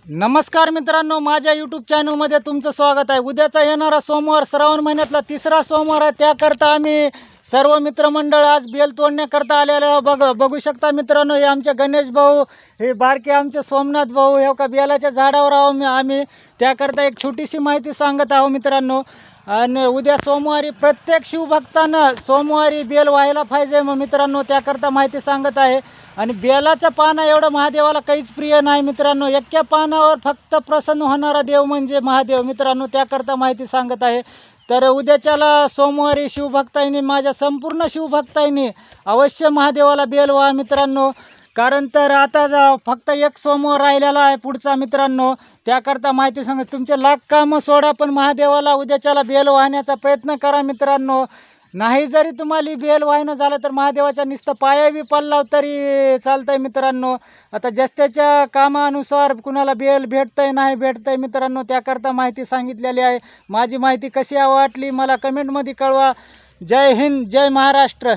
नमस्कार मित्रांनो, माझ्या यूट्यूब चॅनलमध्ये तुमचं स्वागत आहे। उद्याचा येणारा सोमवार श्रावण महिन्यातला तिसरा सोमवार आहे। त्याकरता आम्ही सर्व मित्रमंडळ आज बेल तोडण्याकरता आलेलो बघू शकता मित्रांनो। हे आमचे गणेश भाऊ, हे बारके आमचे सोमनाथ भाऊ, हे का बेलाच्या झाडावर आहो आम्ही त्याकरता एक छोटीशी माहिती सांगत आहो मित्रांनो। आणि उद्या सोमवारी प्रत्येक शिवभक्तानं सोमवारी बेल व्हायला पाहिजे मग मित्रांनो, त्याकरता माहिती सांगत आहे। आणि बेलाचं पानं एवढं महादेवाला काहीच प्रिय नाही मित्रांनो। एका पानावर फक्त प्रसन्न होणारा देव म्हणजे महादेव मित्रांनो, त्याकरता माहिती सांगत आहे। तर उद्याच्याला सोमवारी शिवभक्तांनी, माझ्या संपूर्ण शिवभक्तांनी अवश्य महादेवाला बेल व्हा मित्रांनो। कारण तर आता फक्त एक सोमवार राहिलेला आहे पुढचा मित्रांनो, त्याकरता माहिती सांगत। तुमचे लाख कामं सोडा पण महादेवाला उद्याच्याला बेल वाहण्याचा प्रयत्न करा मित्रांनो। नाही जरी तुम्हाला बेल वाहणं झालं तर महादेवाच्या नुसतं पाया बी पडला तरी चालतंय मित्रांनो। आता ज्याच्या कामानुसार कुणाला बेल भेटतंय नाही भेटतंय मित्रांनो, त्याकरता माहिती सांगितलेली आहे। माझी माहिती कशी वाटली मला कमेंटमध्ये कळवा। जय हिंद, जय महाराष्ट्र।